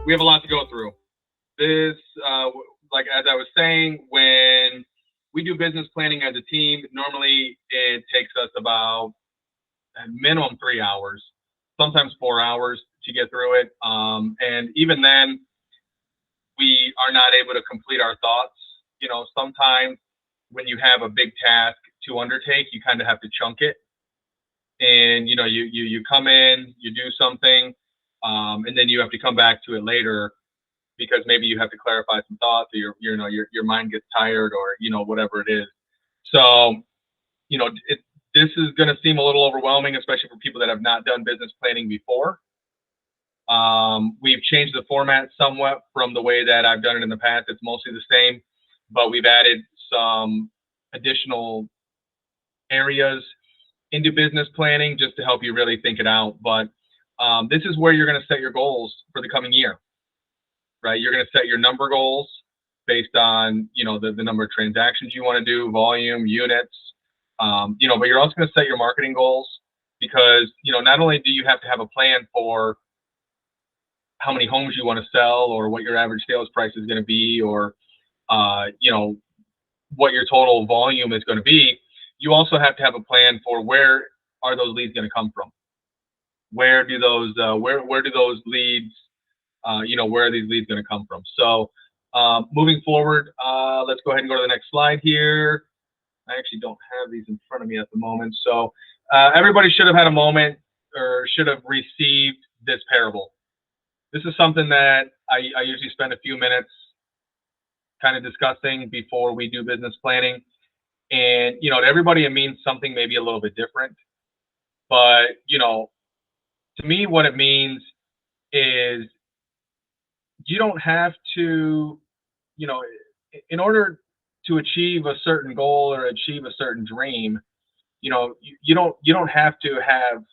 we have a lot to go through. This, like as I was saying, when we do business planning as a team, normally it takes us about a minimum 3 hours, sometimes 4 hours to get through it. And even then, we are not able to complete our thoughts. Sometimes when you have a big task to undertake, you kind of have to chunk it. And you come in, you do something, and then you have to come back to it later because maybe you have to clarify some thoughts, or your mind gets tired, or whatever it is. So this is going to seem a little overwhelming, especially for people that have not done business planning before. We've changed the format somewhat from the way that I've done it in the past. It's mostly the same, but we've added some additional areas into business planning just to help you really think it out. But this is where you're going to set your goals for the coming year, right? You're going to set your number goals based on, the number of transactions you want to do, volume, units, but you're also going to set your marketing goals because, not only do you have to have a plan for how many homes you want to sell or what your average sales price is going to be, or, what your total volume is going to be, you also have to have a plan for where are those leads going to come from? Where do those where do those leads where are these leads going to come from? So moving forward, let's go ahead and go to the next slide here. I actually don't have these in front of me at the moment. So everybody should have had a moment or should have received this parable. This is something that I usually spend a few minutes kind of discussing before we do business planning. And, to everybody, it means something maybe a little bit different. But, to me, what it means is you don't have to, in order to achieve a certain goal or achieve a certain dream, you don't have to have,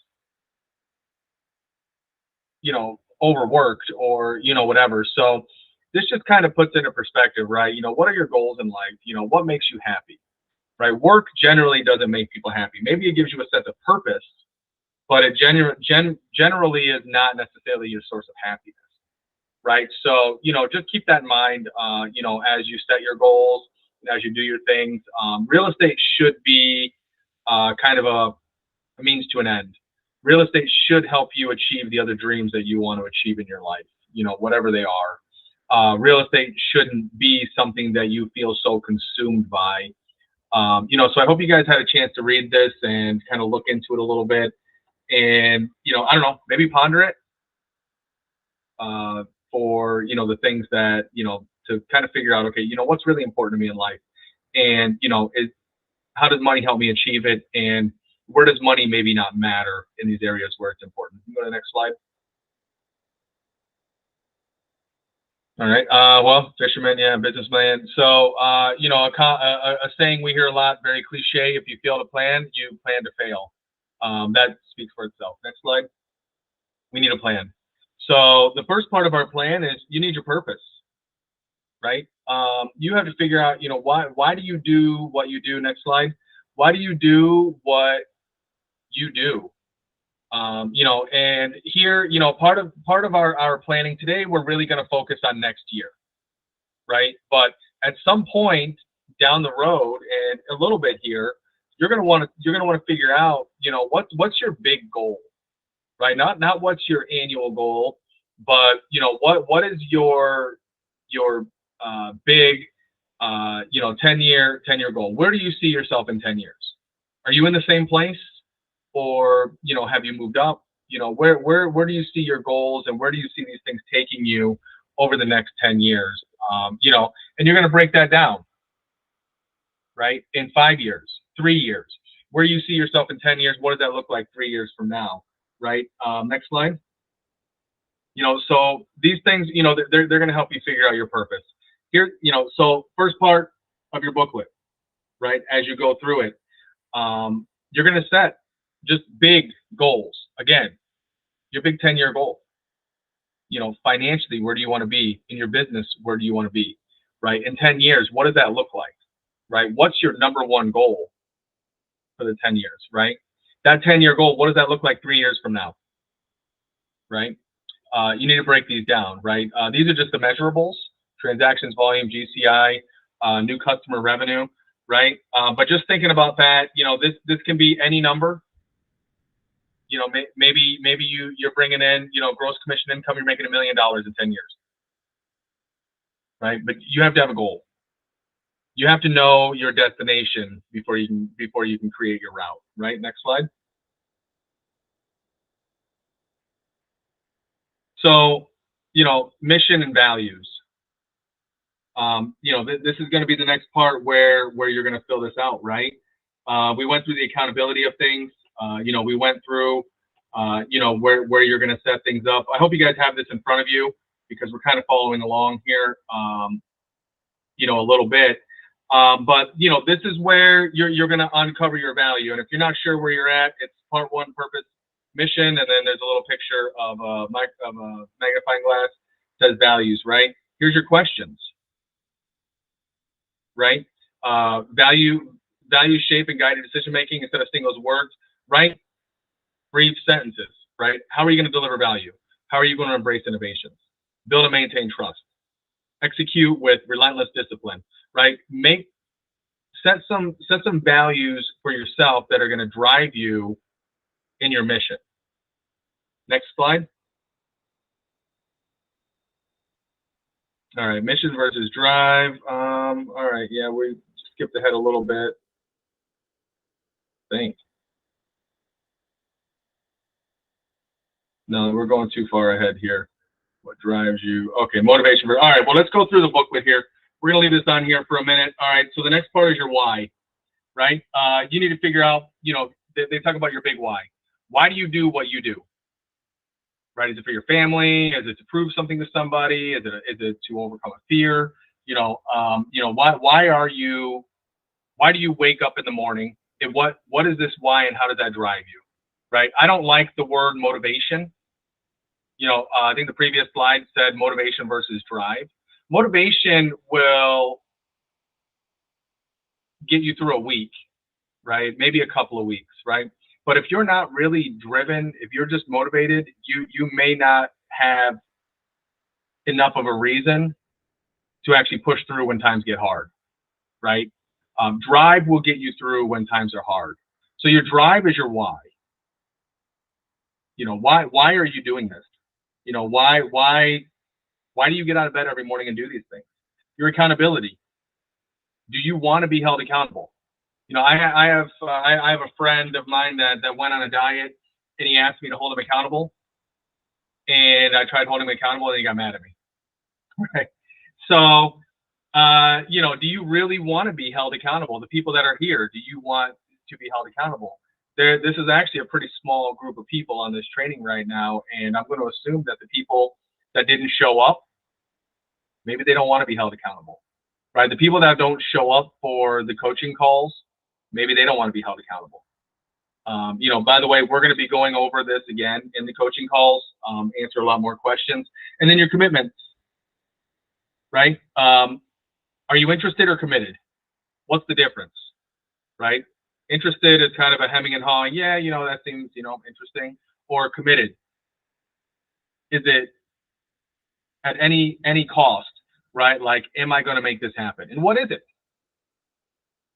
overworked or, whatever. So this just kind of puts it in perspective, right? What are your goals in life? What makes you happy? Right? Work generally doesn't make people happy. Maybe it gives you a sense of purpose, but it generally is not necessarily your source of happiness, right? So, just keep that in mind, as you set your goals, as you do your things. Real estate should be kind of a means to an end. Real estate should help you achieve the other dreams that you want to achieve in your life, whatever they are. Real estate shouldn't be something that you feel so consumed by. So I hope you guys had a chance to read this and kind of look into it a little bit, and I don't know, maybe ponder it for the things that to kind of figure out, okay, what's really important to me in life, and how does money help me achieve it, and where does money maybe not matter in these areas where it's important. Go to the next slide. All right. Well, fisherman, yeah, businessman. So, a saying we hear a lot, very cliche. If you fail to plan, you plan to fail. That speaks for itself. Next slide. We need a plan. So the first part of our plan is you need your purpose, right? You have to figure out, why do you do what you do? Next slide. Why do you do what you do? And here, part of our planning today, we're really going to focus on next year, right? But at some point down the road, and a little bit here, you're going to want to figure out, what's your big goal, right? Not what's your annual goal, but what is your big 10-year goal? Where do you see yourself in 10 years? Are you in the same place? Or, have you moved up? Where do you see your goals, and where do you see these things taking you over the next 10 years? And you're going to break that down, right? In 5 years, 3 years, where you see yourself in 10 years, what does that look like 3 years from now, right? Next slide. So these things, they're going to help you figure out your purpose. Here, so first part of your booklet, right? As you go through it, you're going to set just big goals. Again, your big 10-year goal. Financially, where do you want to be? In your business, where do you want to be? Right? In 10 years, what does that look like? Right? What's your number one goal for the 10 years, right? That 10-year goal, what does that look like 3 years from now? Right? you need to break these down, right? These are just the measurables: transactions volume, GCI, new customer revenue, right? But just thinking about that, this can be any number. Maybe you're bringing in, gross commission income, you're making $1 million in 10 years, right? But you have to have a goal. You have to know your destination before you can create your route, right? Next slide. So, mission and values. This is going to be the next part where you're going to fill this out, right? We went through the accountability of things. We went through, where you're going to set things up. I hope you guys have this in front of you because we're kind of following along here, a little bit. But this is where you're going to uncover your value. And if you're not sure where you're at, it's part 1, purpose, mission, and then there's a little picture of a magnifying glass that says values, right? Here's your questions, right? Value shape and guided decision making instead of single words, right? Brief sentences, right? How are you going to deliver value? How are you going to embrace innovations? Build and maintain trust. Execute with relentless discipline, right? Set some values for yourself that are going to drive you in your mission. Next slide. All right, mission versus drive. All right, yeah, we skipped ahead a little bit. Thanks. No, we're going too far ahead here. What drives you? Okay, motivation. All right, well, let's go through the booklet here. We're going to leave this on here for a minute. All right, so the next part is your why, right? You need to figure out, they talk about your big why. Why do you do what you do? Right? Is it for your family? Is it to prove something to somebody? Is it to overcome a fear? Why do you wake up in the morning? And what is this why and how does that drive you? Right? I don't like the word motivation. I think the previous slide said motivation versus drive. Motivation will get you through a week, right? Maybe a couple of weeks, right? But if you're not really driven, if you're just motivated, you may not have enough of a reason to actually push through when times get hard, right? Drive will get you through when times are hard. So your drive is your why. Why are you doing this? Why do you get out of bed every morning and do these things? Your accountability. Do you want to be held accountable? I have a friend of mine that went on a diet and he asked me to hold him accountable, and I tried holding him accountable and he got mad at me. Right? So, do you really want to be held accountable? The people that are here, do you want to be held accountable? This is actually a pretty small group of people on this training right now, and I'm going to assume that the people that didn't show up, maybe they don't want to be held accountable, right? The people that don't show up for the coaching calls, maybe they don't want to be held accountable. By the way, we're going to be going over this again in the coaching calls, answer a lot more questions. And then your commitments, right? Are you interested or committed? What's the difference, right? Interested is kind of a hemming and hawing. Yeah, that seems, interesting. Or committed. Is it at any cost, right? Like, am I going to make this happen? And what is it?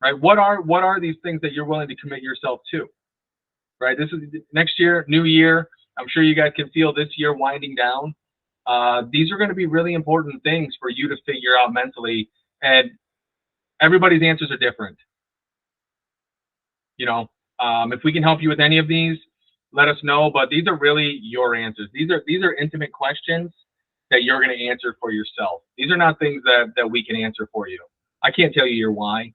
Right? What are these things that you're willing to commit yourself to? Right? This is next year, new year. I'm sure you guys can feel this year winding down. These are going to be really important things for you to figure out mentally, and everybody's answers are different. If we can help you with any of these, let us know. But these are really your answers. These are intimate questions that you're going to answer for yourself. These are not things that we can answer for you. I can't tell you your why.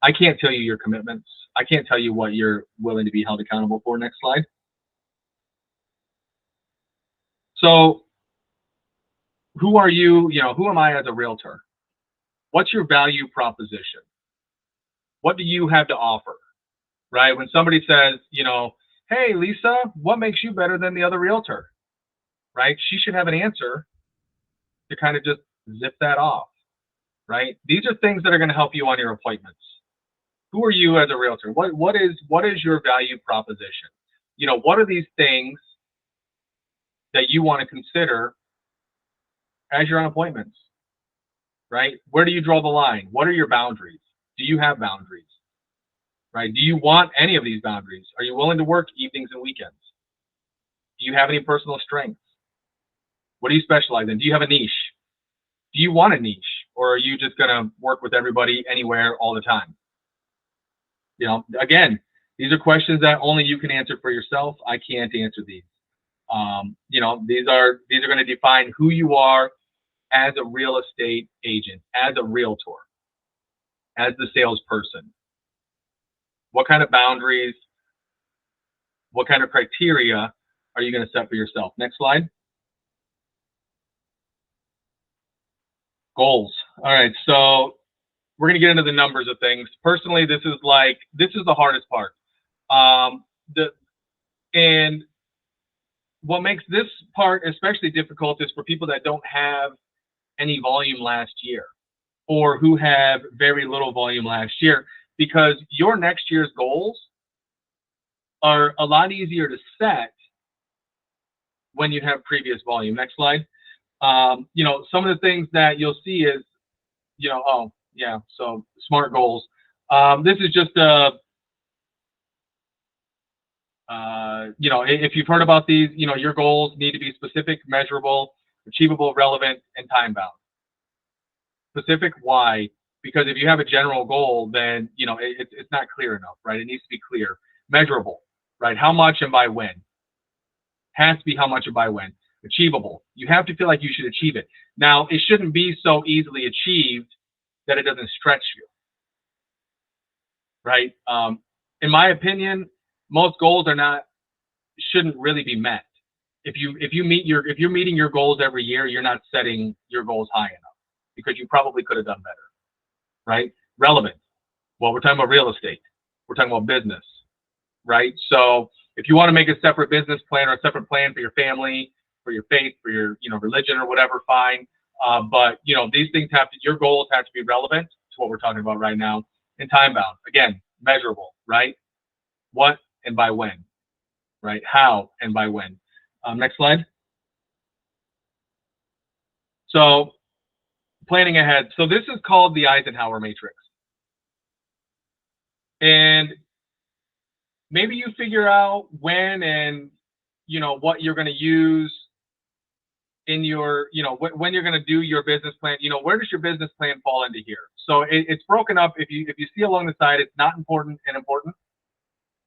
I can't tell you your commitments. I can't tell you what you're willing to be held accountable for. Next slide. So who are you? Who am I as a realtor? What's your value proposition? What do you have to offer? Right? When somebody says, hey, Lisa, what makes you better than the other realtor? Right? She should have an answer to kind of just zip that off. Right? These are things that are going to help you on your appointments. Who are you as a realtor? What is your value proposition? What are these things that you want to consider as you're on appointments, right? Where do you draw the line? What are your boundaries? Do you have boundaries, right? Do you want any of these boundaries? Are you willing to work evenings and weekends? Do you have any personal strengths? What do you specialize in? Do you have a niche? Do you want a niche? Or are you just going to work with everybody anywhere all the time? You know, again, these are questions that only you can answer for yourself. I can't answer these. You know, these are going to define who you are as a real estate agent, as a realtor, as the salesperson. What kind of boundaries, what kind of criteria are you going to set for yourself? Next slide. Goals. All right, so we're going to get into the numbers of things. Personally, this is the hardest part. And what makes this part especially difficult is for people that don't have any volume last year, or who have very little volume last year, because your next year's goals are a lot easier to set when you have previous volume. Next slide. You know, some of the things that you'll see is, you know, oh yeah, so SMART goals. This is just you know, if you've heard about these, you know, your goals need to be specific, measurable, achievable, relevant, and time bound. Specific, why? Because if you have a general goal, then, you know, it's not clear enough, right? It needs to be clear. Measurable, right? How much and by when? Has to be how much and by when. Achievable. You have to feel like you should achieve it. Now, it shouldn't be so easily achieved that it doesn't stretch you, right? In my opinion, most goals shouldn't really be met. If you're meeting your goals every year, you're not setting your goals high enough, because you probably could have done better, right? Relevant. Well, we're talking about real estate. We're talking about business, right? So if you want to make a separate business plan or a separate plan for your family, for your faith, for your, you know, religion or whatever, fine. But, you know, these things your goals have to be relevant to what we're talking about right now, and time bound. Again, measurable, right? What and by when, right? How and by when. Next slide. So planning ahead. So this is called the Eisenhower matrix. And maybe you figure out when and, you know, what you're going to use in your, you know, when you're going to do your business plan. You know, where does your business plan fall into here? So it's broken up. If you see along the side, it's not important and important.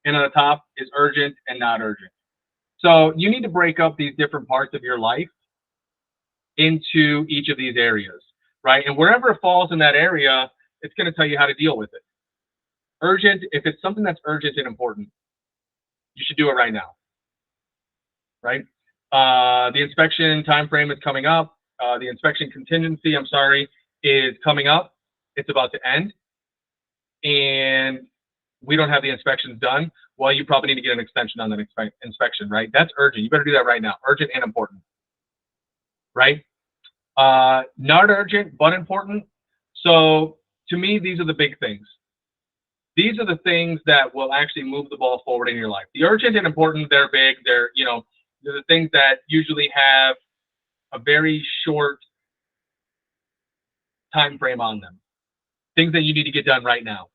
And on the top is urgent and not urgent. So you need to break up these different parts of your life into each of these areas, right? And wherever it falls in that area, it's going to tell you how to deal with it. Urgent, if it's something that's urgent and important, you should do it right now, right? The inspection time frame is coming up. The inspection contingency, is coming up. It's about to end. And we don't have the inspections done. Well, you probably need to get an extension on that inspection, right? That's urgent. You better do that right now. Urgent and important, right? Not urgent, but important. So to me, these are the big things. These are the things that will actually move the ball forward in your life. The urgent and important, they're big. They're, you know, they're the things that usually have a very short time frame on them. Things that you need to get done right now.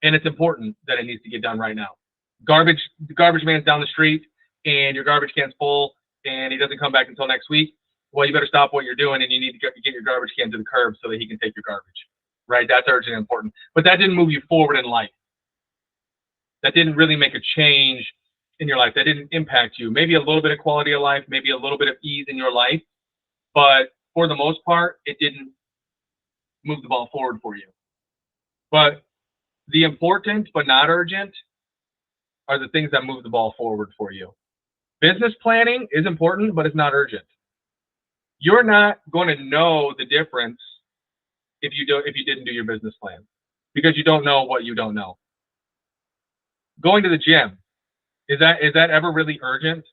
And it's important that it needs to get done right now. The garbage man's down the street and your garbage can's full and he doesn't come back until next week. Well, you better stop what you're doing and you need to get your garbage can to the curb so that he can take your garbage, right? That's urgent and important. But that didn't move you forward in life. That didn't really make a change in your life. That didn't impact you. Maybe a little bit of quality of life, maybe a little bit of ease in your life. But for the most part, it didn't move the ball forward for you. But the important but not urgent are the things that move the ball forward for you. Business planning is important, but it's not urgent. You're not going to know the difference if you didn't do your business plan, because you don't know what you don't know. Going to the gym, is that ever really urgent?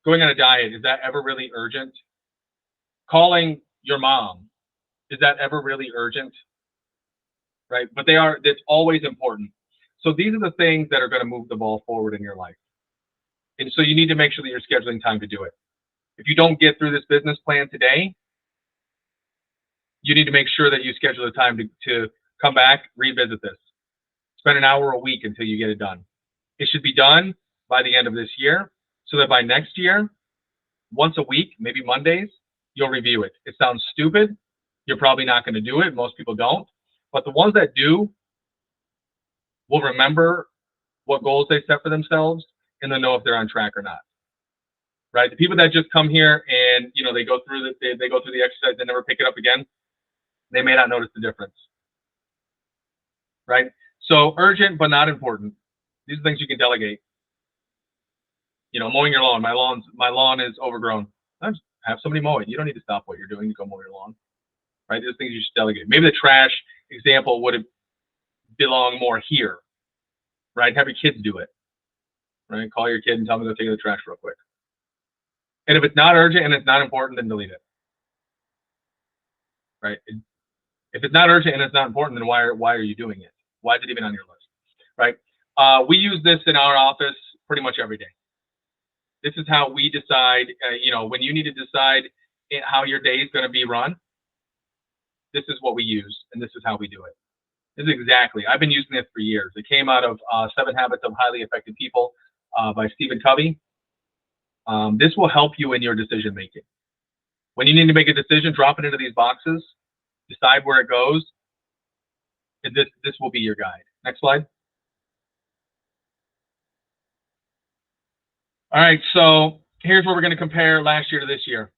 Going on a diet, is that ever really urgent? Calling your mom, is that ever really urgent? Right? But it's always important. So these are the things that are going to move the ball forward in your life. And so you need to make sure that you're scheduling time to do it. If you don't get through this business plan today, you need to make sure that you schedule the time to come back, revisit this. Spend an hour a week until you get it done. It should be done by the end of this year so that by next year, once a week, maybe Mondays, you'll review it. It sounds stupid. You're probably not going to do it. Most people don't. But the ones that do will remember what goals they set for themselves and they'll know if they're on track or not. Right? The people that just come here and they go through they go through the exercise, they never pick it up again, they may not notice the difference. Right? So urgent but not important. These are things you can delegate. Mowing your lawn. My lawn is overgrown. Just have somebody mow it. You don't need to stop what you're doing to go mow your lawn. Right? These things you should delegate. Maybe the trash example would belong more here. Right? Have your kids do it. Right? Call your kid and tell them to go take the trash real quick. And if it's not urgent and it's not important, then delete it. Right? If it's not urgent and it's not important, then why are you doing it? Why is it even on your list? Right? We use this in our office pretty much every day. This is how we decide, when you need to decide how your day is going to be run, this is what we use, and this is how we do it. This is exactly, I've been using this for years. It came out of 7 Habits of Highly Effective People by Stephen Covey. This will help you in your decision making. When you need to make a decision, drop it into these boxes, decide where it goes, and this will be your guide. Next slide. All right, so here's where we're going to compare last year to this year.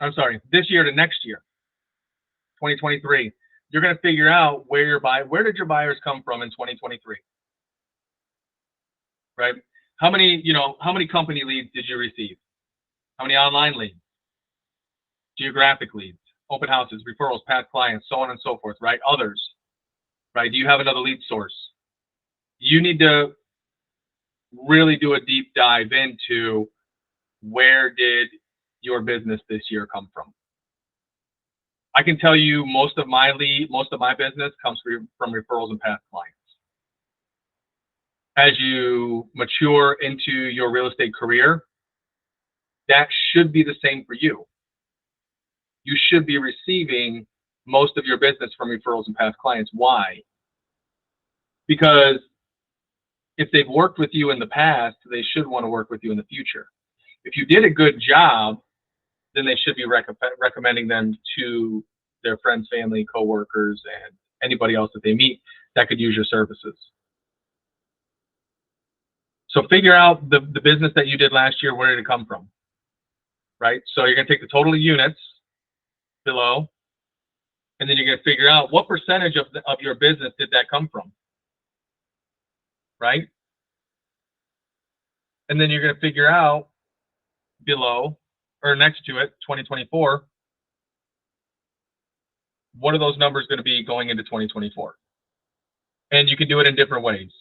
I'm sorry, this year to next year, 2023. You're going to figure out where did your buyers come from in 2023? Right? How many company leads did you receive? How many online leads? Geographic leads, open houses, referrals, past clients, so on and so forth, right? Others, right? Do you have another lead source? You need to really do a deep dive into where did your business this year come from. I can tell you most of my business comes from referrals and past clients. As you mature into your real estate career, that should be the same for you. You should be receiving most of your business from referrals and past clients. Why? Because if they've worked with you in the past, they should want to work with you in the future. If you did a good job, then they should be recommending them to their friends, family, coworkers, and anybody else that they meet that could use your services. So figure out the business that you did last year, where did it come from, right? So you're going to take the total of units below, and then you're going to figure out what percentage of your business did that come from, right? And then you're going to figure out below or next to it, 2024, what are those numbers going to be going into 2024? And you can do it in different ways,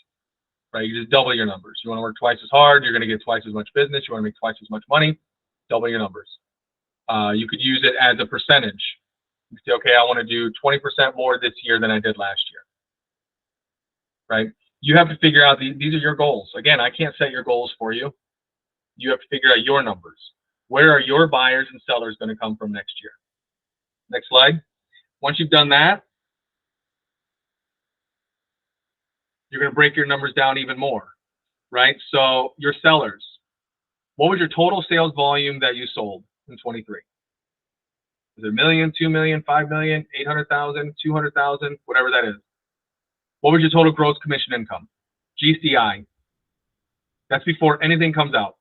right? You just double your numbers. You want to work twice as hard, you're going to get twice as much business. You want to make twice as much money, double your numbers. You could use it as a percentage. You say, okay, I want to do 20% more this year than I did last year, right? You have to figure out, these are your goals. Again, I can't set your goals for you. You have to figure out your numbers. Where are your buyers and sellers going to come from next year? Next slide. Once you've done that, you're going to break your numbers down even more, right? So your sellers, what was your total sales volume that you sold in 23? Is it $1 million, $2 million, $5 million, 800,000, 200,000, whatever that is? What was your total gross commission income? GCI. That's before anything comes out.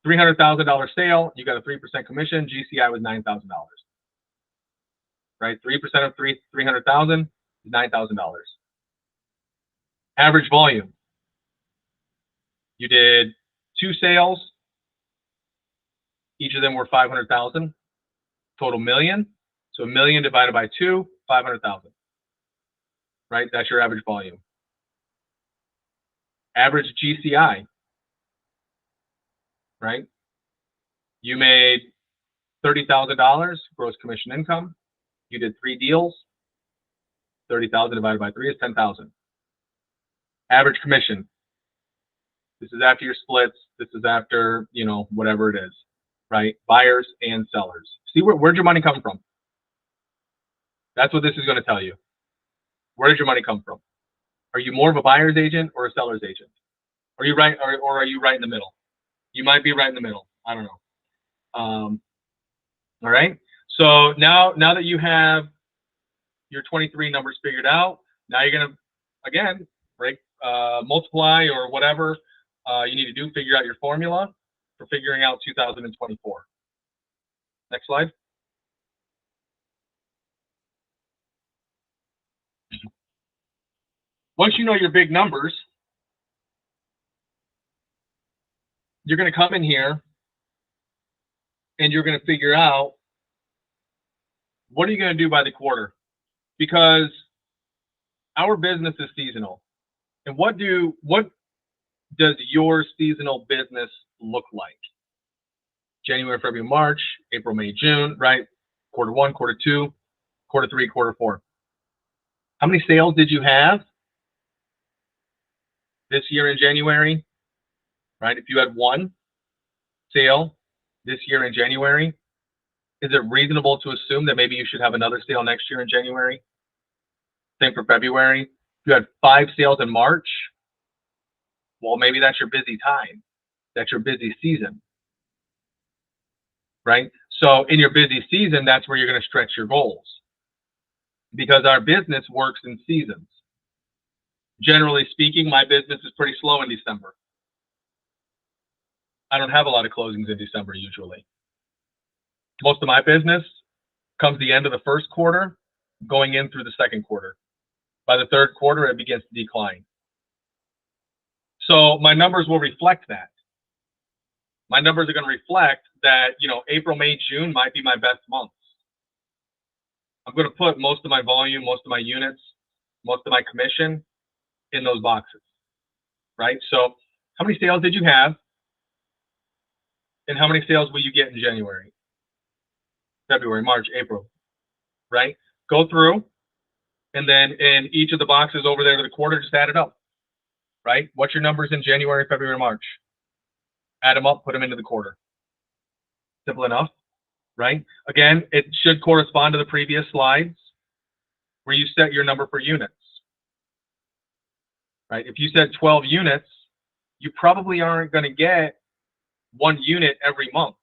$300,000 sale, you got a 3% commission. GCI was $9,000. Right? 3% of 300,000 is $9,000. Average volume. You did 2 sales. Each of them were 500,000. Total million. So 1 million divided by 2, 500,000. Right? That's your average volume. Average GCI. Right? You made $30,000 gross commission income. You did 3 deals. 30,000 divided by 3 is 10,000. Average commission. This is after your splits. This is after, whatever it is, right? Buyers and sellers. See, where'd your money come from? That's what this is going to tell you. Where did your money come from? Are you more of a buyer's agent or a seller's agent? Are you right, or are you right in the middle? You might be right in the middle. I don't know. All right. So now that you have your 23 numbers figured out, now you're going to, again, multiply or whatever you need to do, figure out your formula for figuring out 2024. Next slide. Once you know your big numbers, you're going to come in here and you're going to figure out what are you going to do by the quarter, because our business is seasonal. And what does your seasonal business look like? January, February, March, April, May, June, right? Quarter 1, quarter 2, quarter 3, quarter 4. How many sales did you have this year in January? Right? If you had one sale this year in January, is it reasonable to assume that maybe you should have another sale next year in January? Same for February. If you had 5 sales in March, well, maybe that's your busy time. That's your busy season, right? So in your busy season, that's where you're going to stretch your goals, because our business works in seasons. Generally speaking, my business is pretty slow in December. I don't have a lot of closings in December usually. Most of my business comes the end of the first quarter, going in through the second quarter. By the third quarter, it begins to decline. So my numbers will reflect that. My numbers are going to reflect that, April, May, June might be my best months. I'm going to put most of my volume, most of my units, most of my commission in those boxes, right? So how many sales did you have? And how many sales will you get in January, February, March, April, right? Go through, and then in each of the boxes over there to the quarter, just add it up, right? What's your numbers in January, February, March? Add them up, put them into the quarter. Simple enough, right? Again, it should correspond to the previous slides where you set your number for units, right? If you said 12 units, you probably aren't going to get 1 unit every month.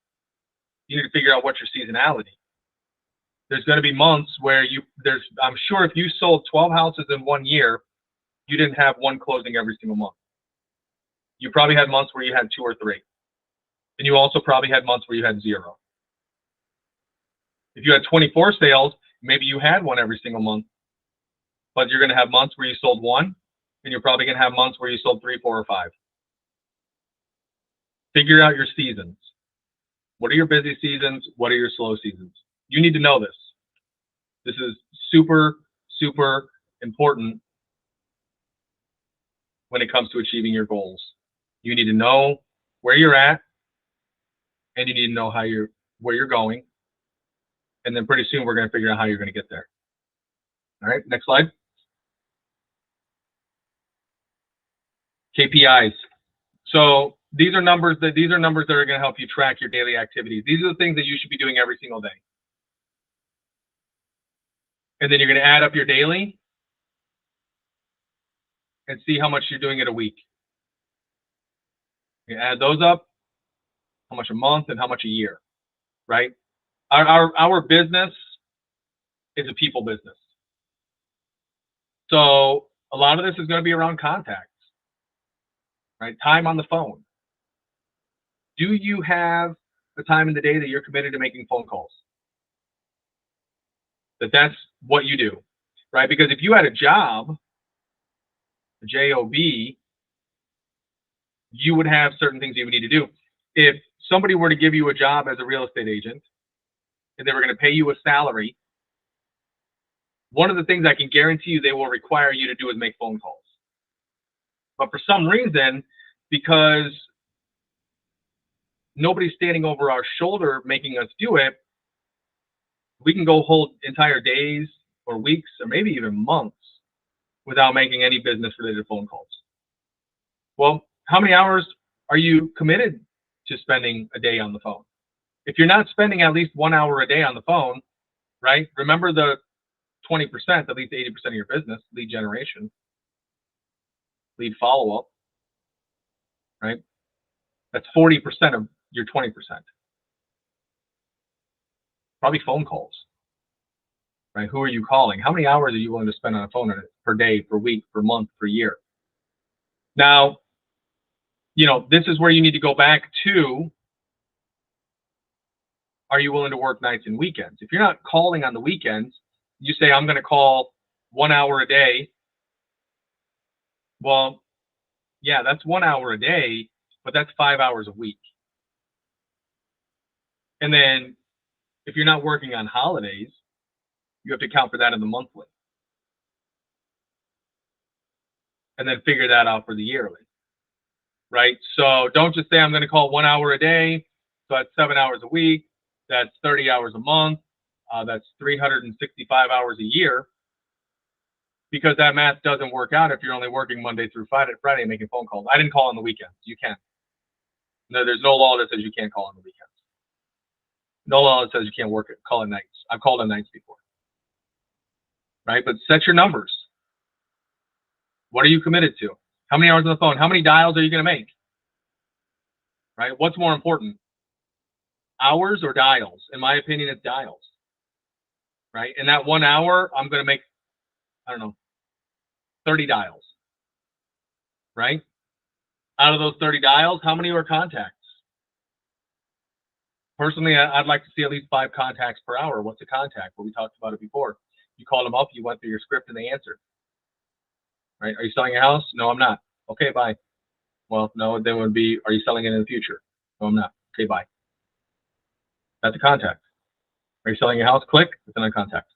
You need to figure out what's your seasonality. There's going to be months where I'm sure if you sold 12 houses in 1 year, you didn't have 1 closing every single month. You probably had months where you had 2 or 3. And you also probably had months where you had 0. If you had 24 sales, maybe you had 1 every single month, but you're going to have months where you sold 1, and you're probably going to have months where you sold 3, 4, or 5. Figure out your seasons. What are your busy seasons? What are your slow seasons? You need to know this. This is super, super important when it comes to achieving your goals. You need to know where you're at, and you need to know where you're going. And then pretty soon we're going to figure out how you're going to get there. All right, next slide. KPIs. So these are numbers that are going to help you track your daily activities. These are the things that you should be doing every single day. And then you're going to add up your daily and see how much you're doing it a week. You add those up, how much a month and how much a year, right? Our business is a people business. So a lot of this is going to be around contacts, right? Time on the phone. Do you have the time in the day that you're committed to making phone calls? That's what you do, right? Because if you had a job, a job, you would have certain things you would need to do. If somebody were to give you a job as a real estate agent and they were going to pay you a salary, one of the things I can guarantee you they will require you to do is make phone calls. But for some reason, because nobody's standing over our shoulder making us do it, we can go whole entire days or weeks or maybe even months without making any business related phone calls. Well, how many hours are you committed to spending a day on the phone? If you're not spending at least 1 hour a day on the phone, right? Remember the 20%, at least 80% of your business, lead generation, lead follow-up, right? That's 40% of your 20%. Probably phone calls, right? Who are you calling? How many hours are you willing to spend on a phone per day, per week, per month, per year? Now, this is where you need to go back to, are you willing to work nights and weekends? If you're not calling on the weekends, you say, I'm going to call 1 hour a day. Well, yeah, that's 1 hour a day, but that's 5 hours a week. And then if you're not working on holidays, you have to account for that in the monthly. And then figure that out for the yearly, right? So don't just say, I'm going to call 1 hour a day. So that's 7 hours a week. That's 30 hours a month. That's 365 hours a year. Because that math doesn't work out if you're only working Monday through Friday and making phone calls. I didn't call on the weekends. You can. No, there's no law that says you can't call on the weekends. No law that says you can't call at nights. I've called on nights before. Right? But set your numbers. What are you committed to? How many hours on the phone? How many dials are you going to make? Right? What's more important? Hours or dials? In my opinion, it's dials. Right? In that 1 hour, I'm going to make, 30 dials. Right? Out of those 30 dials, how many are contacts? Personally, I'd like to see at least 5 contacts per hour. What's a contact? Well, we talked about it before. You called them up, you went through your script, and they answered. Right? Are you selling your house? No, I'm not. Okay, bye. Well, no, then would be, are you selling it in the future? No, I'm not. Okay, bye. That's a contact. Are you selling your house? Click. It's another contact.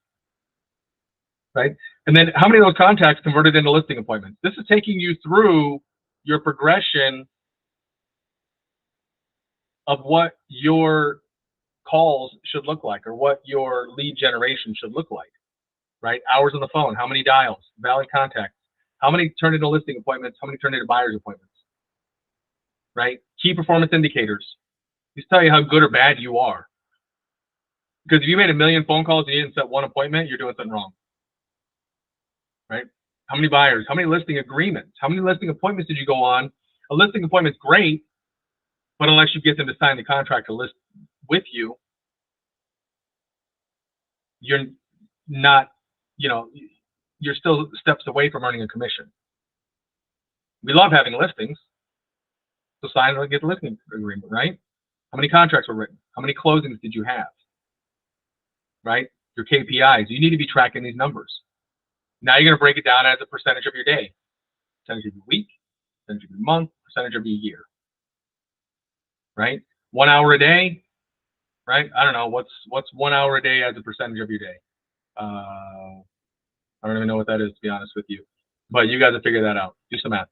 Right? And then how many of those contacts converted into listing appointments? This is taking you through your progression of what your calls should look like, or what your lead generation should look like, right? Hours on the phone, how many dials, valid contacts, how many turn into listing appointments, how many turn into buyer's appointments, right? Key performance indicators. These tell you how good or bad you are. Because if you made 1 million phone calls and you didn't set 1 appointment, you're doing something wrong, right? How many buyers, how many listing agreements, how many listing appointments did you go on? A listing appointment's great, but unless you get them to sign the contract to list with you, you're not, you're still steps away from earning a commission. We love having listings, so sign and get the listing agreement, right? How many contracts were written? How many closings did you have? Right? Your KPIs. You need to be tracking these numbers. Now you're going to break it down as a percentage of your day, percentage of your week, percentage of your month, percentage of your year. Right? 1 hour a day, right? I don't know, what's 1 hour a day as a percentage of your day? I don't even know what that is, to be honest with you. But you guys will figure that out. Do some math.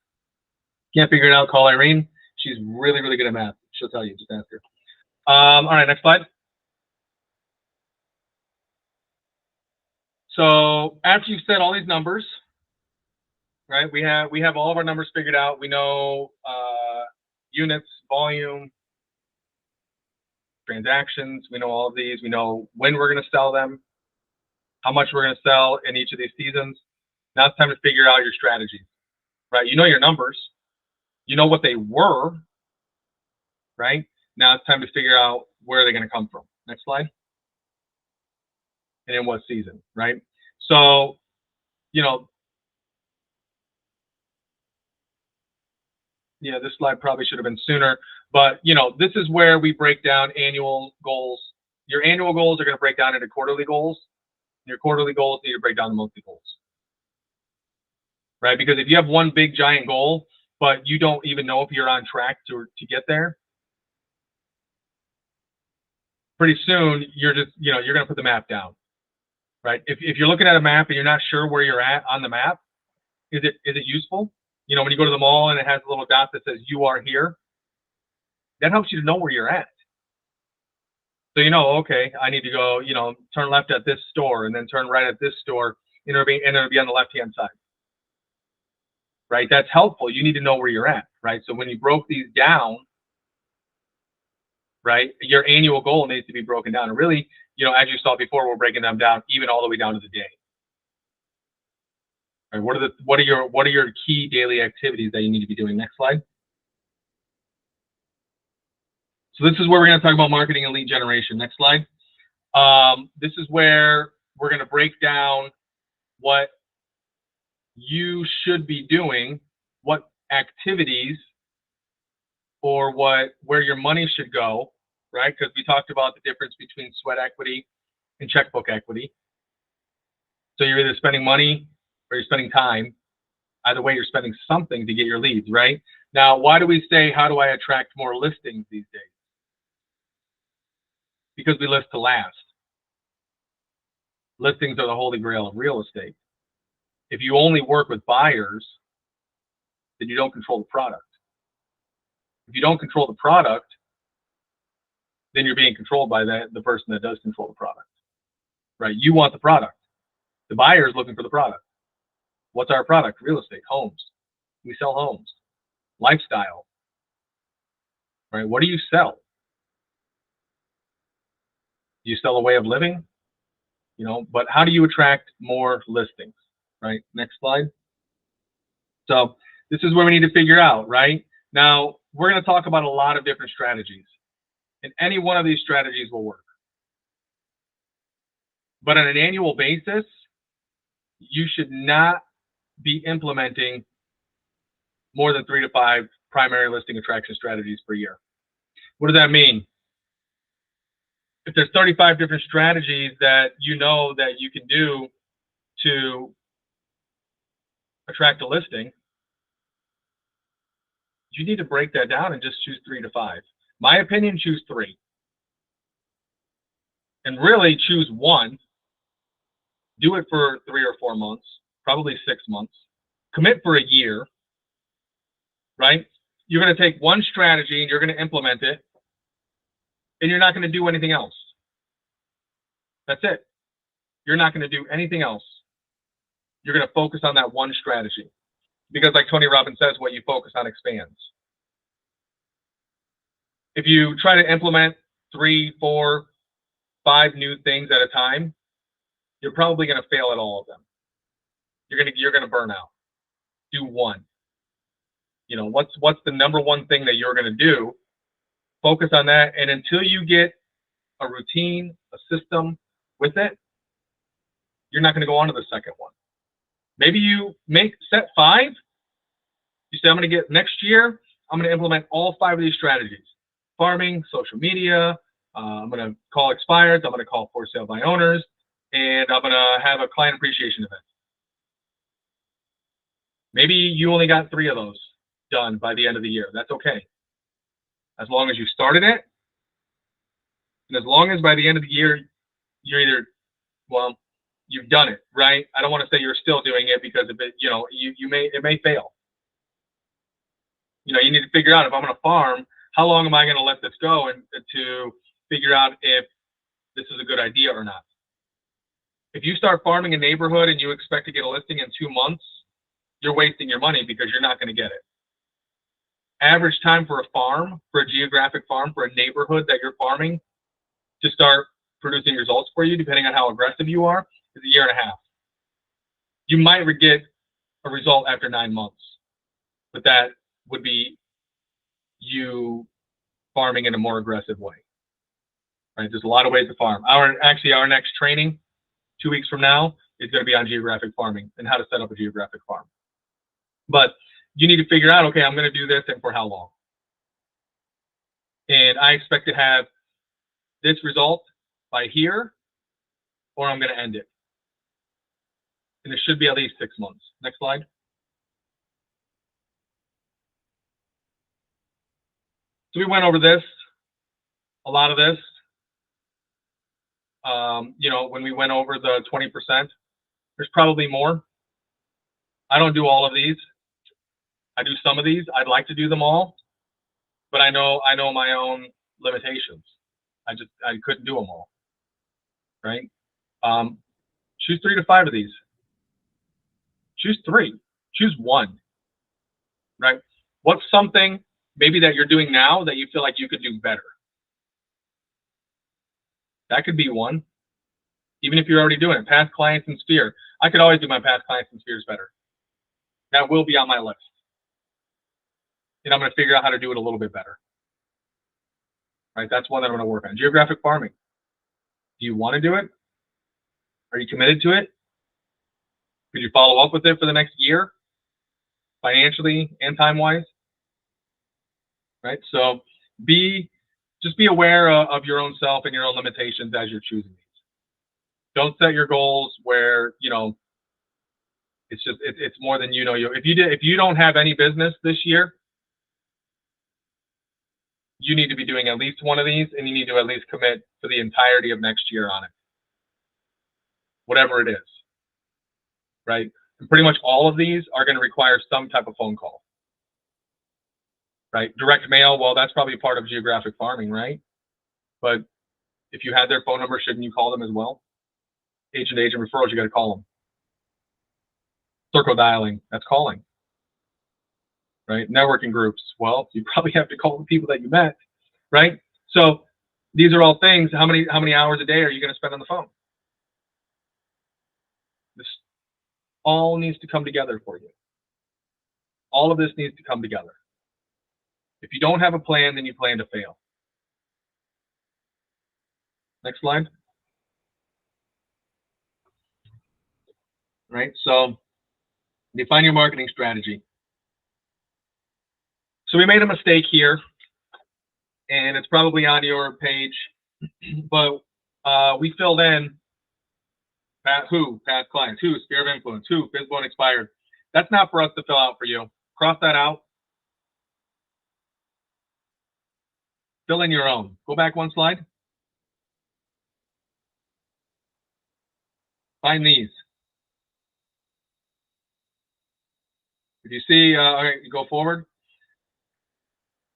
Can't figure it out, call Irene. She's really, really good at math. She'll tell you. Just ask her. All right, next slide. So after you've set all these numbers, right? We have all of our numbers figured out. We know units, volume, transactions. We know all of these. We know when we're going to sell them, how much we're going to sell in each of these seasons. Now it's time to figure out your strategies, right? You know your numbers. You know what they were, right? Now it's time to figure out where they're going to come from. Next slide. And in what season, right? So, yeah, this slide probably should have been sooner, but this is where we break down annual goals. Your annual goals are going to break down into quarterly goals. Your quarterly goals need to break down the monthly goals, right? Because if you have one big giant goal, but you don't even know if you're on track to get there, pretty soon you're just, you're going to put the map down, right? If you're looking at a map and you're not sure where you're at on the map, is it useful? When you go to the mall and it has a little dot that says you are here, that helps you to know where you're at. So okay, I need to go, turn left at this store and then turn right at this store, and it'll be on the left-hand side. right? That's helpful. You need to know where you're at, right? So when you broke these down, right, your annual goal needs to be broken down. And really, as you saw before, we're breaking them down even all the way down to the day. Right? What are your key daily activities that you need to be doing? Next slide. So this is where we're going to talk about marketing and lead generation. Next slide. This is where we're going to break down what you should be doing, what activities or where your money should go, right? Because we talked about the difference between sweat equity and checkbook equity. So you're either spending money or you're spending time. Either way, you're spending something to get your leads, right? Now, why do we say, how do I attract more listings these days? Because we list to last. Listings are the holy grail of real estate. If you only work with buyers, then you don't control the product. If you don't control the product, then you're being controlled by the person that does control the product, right? You want the product. The buyer is looking for the product. What's our product? Real estate, homes. We sell homes. Lifestyle, right? What do you sell? Do you sell a way of living? But how do you attract more listings, right? Next slide. So this is where we need to figure out, right? Now, we're going to talk about a lot of different strategies, and any one of these strategies will work. But on an annual basis, you should not be implementing more than 3 to 5 primary listing attraction strategies per year. What does that mean? If there's 35 different strategies that that you can do to attract a listing, you need to break that down and just choose 3 to 5. My opinion, choose 3. And really choose one. Do it for 3 or 4 months, probably 6 months. Commit for a year, right? You're going to take one strategy and you're going to implement it, and you're not going to do anything else. That's it. You're not going to do anything else. You're going to focus on that one strategy. Because like Tony Robbins says, what you focus on expands. If you try to implement 3, 4, 5 new things at a time, you're probably going to fail at all of them. You're going to burn out. Do one. What's the number one thing that you're going to do? Focus on that, and until you get a routine, a system with it, you're not going to go on to the second one. Maybe you set 5. You say, I'm going to get next year, I'm going to implement all 5 of these strategies. Farming, social media, I'm going to call expireds, I'm going to call for sale by owners, and I'm going to have a client appreciation event. Maybe you only got 3 of those done by the end of the year. That's okay. As long as you started it, and as long as by the end of the year, you're either, you've done it, right? I don't want to say you're still doing it because of it, it may fail. You need to figure out, if I'm going to farm, how long am I going to let this go and to figure out if this is a good idea or not. If you start farming a neighborhood and you expect to get a listing in 2 months, you're wasting your money because you're not going to get it. Average time for a farm, for a geographic farm, for a neighborhood that you're farming to start producing results for you, depending on how aggressive you are, is 1.5 years. You might get a result after 9 months, but that would be you farming in a more aggressive way. Right? There's a lot of ways to farm. Our next training 2 weeks from now is going to be on geographic farming and how to set up a geographic farm. But you need to figure out, okay, I'm going to do this, and for how long? And I expect to have this result by here, or I'm going to end it. And it should be at least 6 months. Next slide. So we went over this, a lot of this. When we went over the 20%, there's probably more. I don't do all of these. I do some of these. I'd like to do them all, but I know my own limitations. I couldn't do them all. Right? Choose 3 to 5 of these. Choose 3. Choose 1. right? What's something maybe that you're doing now that you feel like you could do better? That could be one. Even if you're already doing it, past clients and sphere. I could always do my past clients and spheres better. That will be on my list. And I'm going to figure out how to do it a little bit better. Right? That's one that I'm going to work on. Geographic farming. Do you want to do it? Are you committed to it? Could you follow up with it for the next year? Financially and time-wise? Right? So just be aware of your own self and your own limitations as you're choosing these. Don't set your goals where, it's more than you know. If you don't have any business this year, you need to be doing at least one of these, and you need to at least commit for the entirety of next year on it, whatever it is, right? And pretty much all of these are going to require some type of phone call, right? Direct mail, well, that's probably part of geographic farming, right? But if you had their phone number, shouldn't you call them as well? Agent-to-agent referrals, you got to call them. Circle dialing, that's calling, right? Networking groups, well, you probably have to call the people that you met, right? So these are all things. How many hours a day are you going to spend on the phone? This all needs to come together for you. All of this needs to come together. If you don't have a plan, then you plan to fail. Next slide. Right, so define your marketing strategy. So we made a mistake here, and it's probably on your page, but we filled in past clients, who, sphere of influence, who, visible and expired. That's not for us to fill out for you. Cross that out. Fill in your own. Go back one slide. Find these. If you see, all right, you go forward.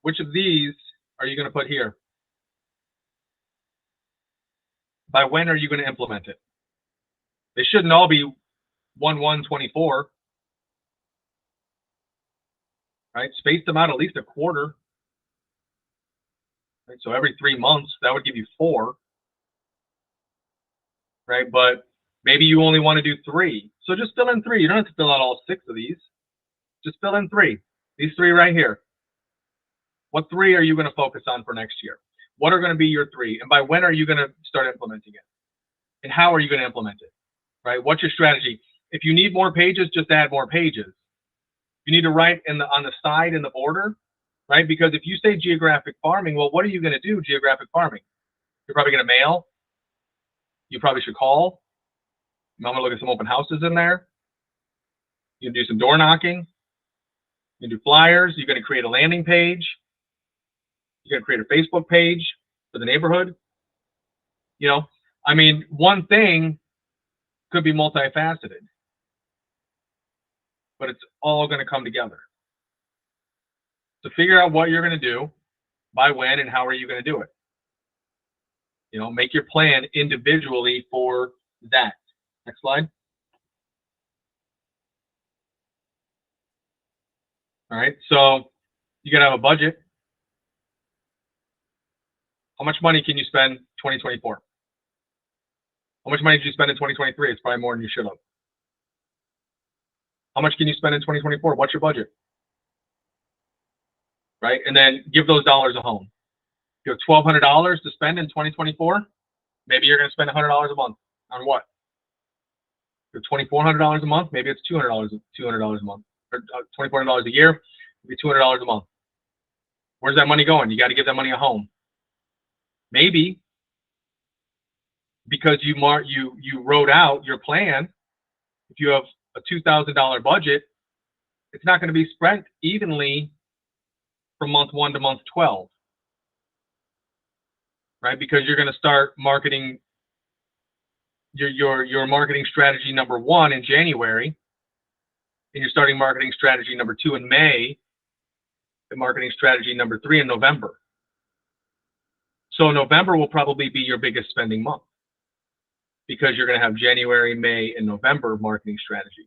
Which of these are you going to put here? By when are you going to implement it? They shouldn't all be 1/1/24. Right? Space them out at least a quarter. Right? So every 3 months, that would give you 4. Right? But maybe you only want to do 3. So just fill in 3. You don't have to fill out all 6 of these. Just fill in 3. These 3 right here. What 3 are you going to focus on for next year? What are going to be your 3? And by when are you going to start implementing it? And how are you going to implement it? Right? What's your strategy? If you need more pages, just add more pages. You need to write on the side in the border, right? Because if you say geographic farming, well, what are you going to do geographic farming? You're probably going to mail. You probably should call. I'm going to look at some open houses in there. You can do some door knocking. You can do flyers. You're going to create a landing page. You're going to create a Facebook page for the neighborhood. I mean, one thing could be multifaceted, but it's all going to come together. So figure out what you're going to do, by when, and how are you going to do it. Make your plan individually for that. Next slide. All right, so you got to have a budget. How much money can you spend 2024? How much money did you spend in 2023? It's probably more than you should have. How much can you spend in 2024? What's your budget? Right, and then give those dollars a home. You have $1,200 to spend in 2024. Maybe you're going to spend $100 a month on what? You have $2,400 a month. Maybe it's $200 a month, or $2,400 a year. Maybe $200 a month. Where's that money going? You got to give that money a home. Maybe because you wrote out your plan. If you have a $2,000 budget, it's not going to be spent evenly from month 1 to month 12, right? Because you're going to start marketing your marketing strategy number 1 in January, and you're starting marketing strategy number 2 in May, and marketing strategy number 3 in November. So November will probably be your biggest spending month, because you're going to have January, May, and November marketing strategies,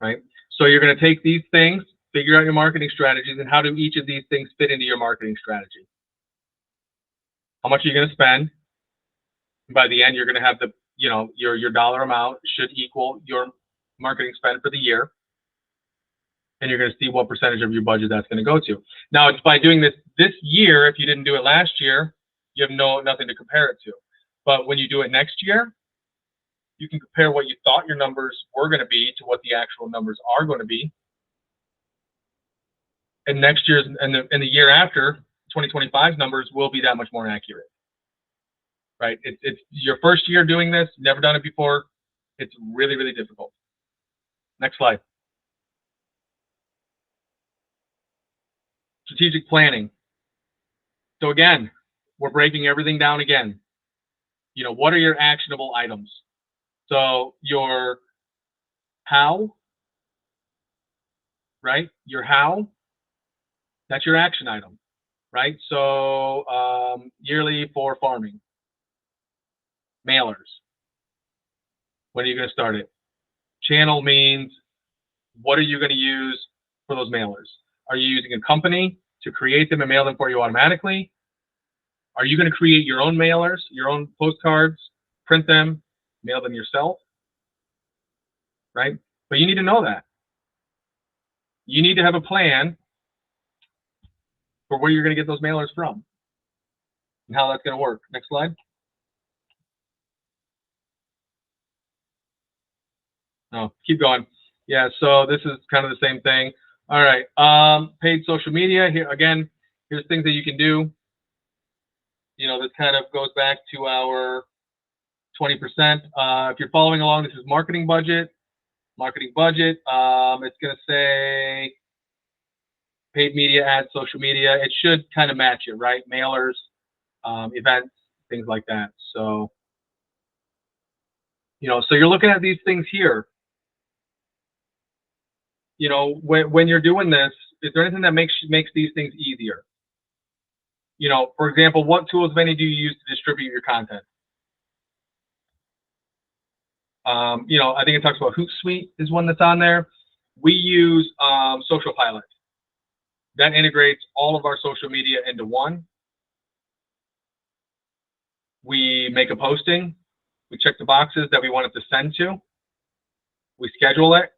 right? So you're going to take these things, figure out your marketing strategies, and how do each of these things fit into your marketing strategy. How much are you going to spend? And by the end, you're going to have the, your dollar amount should equal your marketing spend for the year. And you're going to see what percentage of your budget that's going to go to. Now, it's by doing this year, if you didn't do it last year, you have nothing to compare it to. But when you do it next year, you can compare what you thought your numbers were going to be to what the actual numbers are going to be. And next year's and the year after, 2025's numbers will be that much more accurate. Right? It's your first year doing this, never done it before. It's really, really difficult. Next slide. Strategic planning. So again, we're breaking everything down again. What are your actionable items? So your how, right? Your how, that's your action item, right? So yearly for farming. Mailers. When are you going to start it? Channel means what are you going to use for those mailers? Are you using a company to create them and mail them for you automatically? Are you going to create your own mailers, your own postcards, print them, mail them yourself? Right? But you need to know that. You need to have a plan for where you're going to get those mailers from and how that's going to work. Next slide. Oh, keep going. Yeah, so this is kind of the same thing. All right. Paid social media. Here again, here's things that you can do. This kind of goes back to our 20%. If you're following along, this is marketing budget. Marketing budget. It's going to say paid media, ads, social media. It should kind of match it, right? Mailers, events, things like that. So, so you're looking at these things here. When you're doing this, is there anything that makes these things easier? For example, what tools, if any, do you use to distribute your content? I think it talks about Hootsuite is one that's on there. We use Social Pilot. That integrates all of our social media into one. We make a posting. We check the boxes that we want it to send to. We schedule it,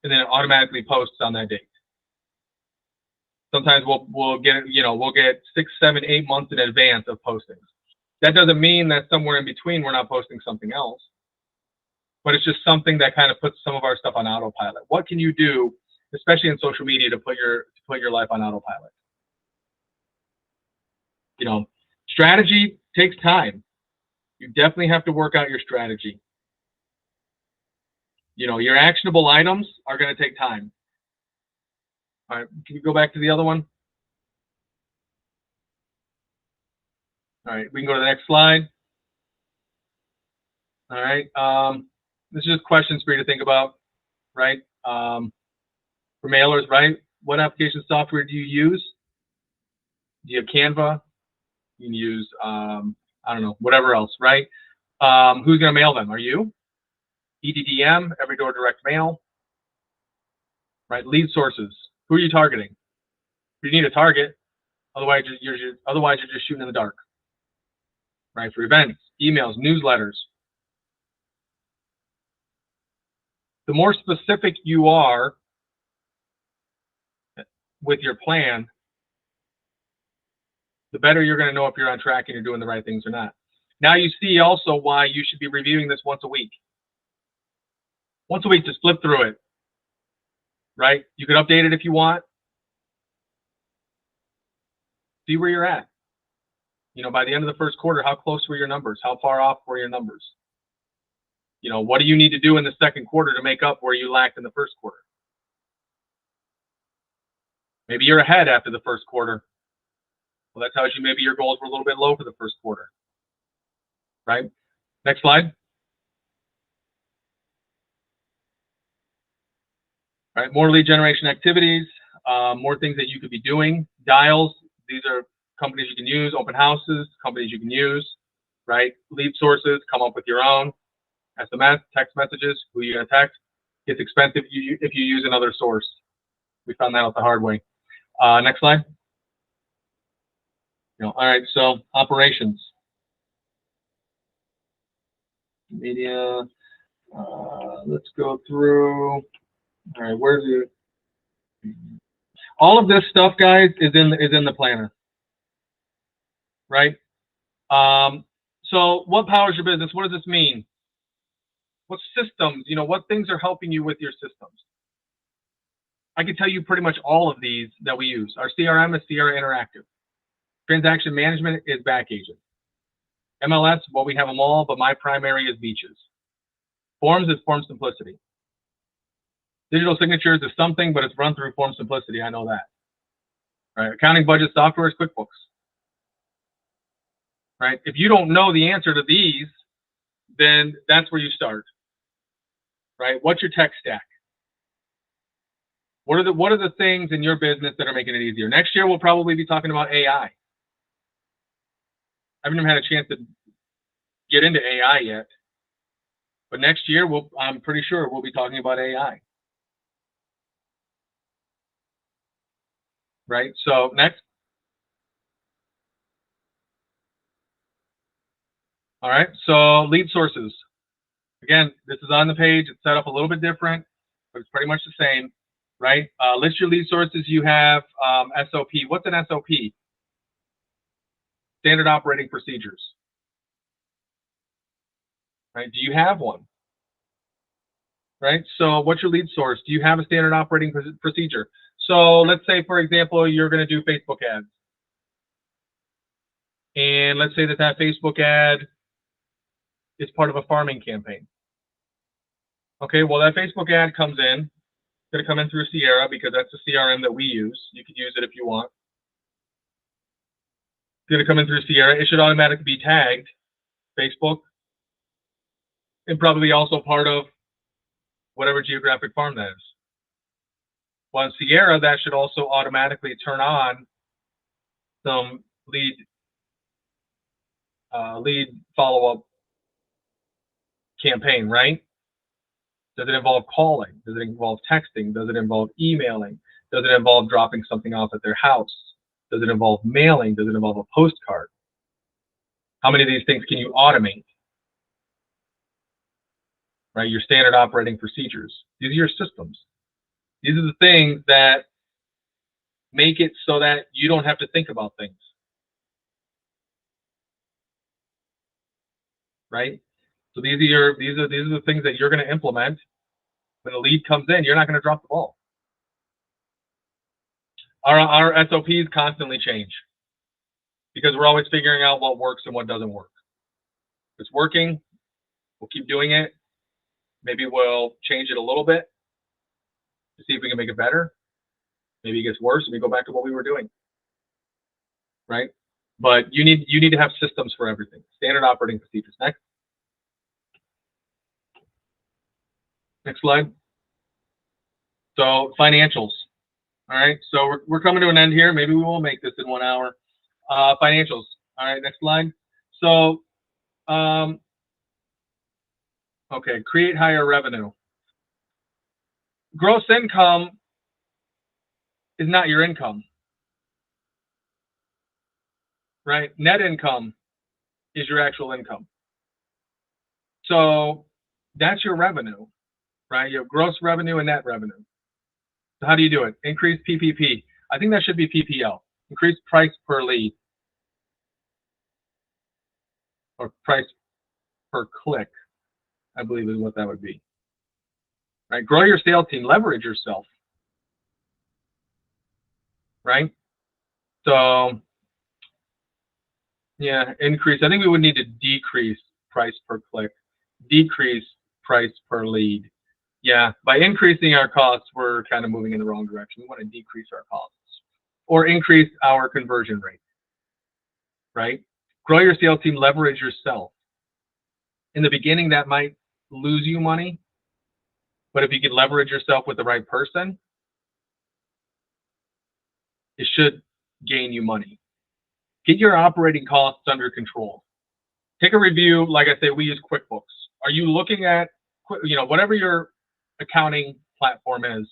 and then it automatically posts on that date. Sometimes we'll get we'll get 6, 7, 8 months in advance of postings. That doesn't mean that somewhere in between we're not posting something else, but it's just something that kind of puts some of our stuff on autopilot. What can you do, especially in social media, to put your life on autopilot? Strategy takes time. You definitely have to work out your strategy. Your actionable items are going to take time. All right, can you go back to the other one? All right, we can go to the next slide. All right, this is just questions for you to think about, right? For mailers, right? What application software do you use? Do you have Canva? You can use, I don't know, whatever else, right? Who's going to mail them? Are you? EDDM, Every Door Direct Mail, right? Lead sources. Who are you targeting? You need a target, otherwise you're just shooting in the dark, right? For events, emails, newsletters. The more specific you are with your plan, the better you're going to know if you're on track and you're doing the right things or not. Now you see also why you should be reviewing this once a week. Once a week, just flip through it, right? You can update it if you want. See where you're at. By the end of the first quarter, how close were your numbers? How far off were your numbers? What do you need to do in the second quarter to make up where you lacked in the first quarter? Maybe you're ahead after the first quarter. Well, that tells you maybe your goals were a little bit low for the first quarter, right? Next slide. All right, more lead generation activities, more things that you could be doing. Dials, these are companies you can use. Open houses, companies you can use, right? Lead sources, come up with your own. SMS, text messages, who you're going to text. It's expensive if you use another source. We found that out the hard way. Next slide. All right, so operations. Media. Let's go through. All right, where's it? All of this stuff, guys, is in the planner, right? So what powers your business? What does this mean? What systems? What things are helping you with your systems? I can tell you pretty much all of these that we use. Our CRM is Sierra Interactive. Transaction management is Backagent. MLS, well, we have them all, but my primary is Beaches. Forms is Form Simplicity. Digital signatures is something, but it's run through Form Simplicity. I know that. Right? Accounting budget software is QuickBooks. Right? If you don't know the answer to these, then that's where you start. Right? What's your tech stack? What are the things in your business that are making it easier? Next year, we'll probably be talking about AI. I haven't even had a chance to get into AI yet. But next year, I'm pretty sure we'll be talking about AI. Right? So next. All right. So lead sources. Again, this is on the page. It's set up a little bit different, but it's pretty much the same. Right? List your lead sources. You have SOP. What's an SOP? Standard operating procedures. Right? Do you have one? Right? So what's your lead source? Do you have a standard operating procedure? So let's say, for example, you're going to do Facebook ads. And let's say that Facebook ad is part of a farming campaign. Okay, well, that Facebook ad comes in. It's going to come in through Sierra because that's the CRM that we use. You could use it if you want. It's going to come in through Sierra. It should automatically be tagged Facebook and probably also part of whatever geographic farm that is. Well, in Sierra, that should also automatically turn on some lead follow-up campaign, right? Does it involve calling? Does it involve texting? Does it involve emailing? Does it involve dropping something off at their house? Does it involve mailing? Does it involve a postcard? How many of these things can you automate? Right? Your standard operating procedures. These are your systems. These are the things that make it so that you don't have to think about things. Right? So these are the things that you're going to implement. When the lead comes in, you're not going to drop the ball. Our SOPs constantly change because we're always figuring out what works and what doesn't work. If it's working, we'll keep doing it. Maybe we'll change it a little bit to see if we can make it better. Maybe it gets worse and we go back to what we were doing. Right? But you need to have systems for everything. Standard operating procedures. Next slide. So financials. All right. So we're coming to an end here. Maybe we will make this in 1 hour. Financials. All right. Next slide. So, okay. Create higher revenue. Gross income is not your income. Right? Net income is your actual income. So that's your revenue, right? You have gross revenue and net revenue. So how do you do it? Increase PPP. I think that should be PPL. Increase price per lead. Or price per click, I believe is what that would be. Right? Grow your sales team. Leverage yourself. Right? So, yeah, increase. I think we would need to decrease price per click. Decrease price per lead. Yeah, by increasing our costs, we're kind of moving in the wrong direction. We want to decrease our costs or increase our conversion rate, right? Grow your sales team, leverage yourself. In the beginning, that might lose you money, but if you can leverage yourself with the right person, it should gain you money. Get your operating costs under control. Take a review. Like I say, we use QuickBooks. Are you looking at, whatever your accounting platform is.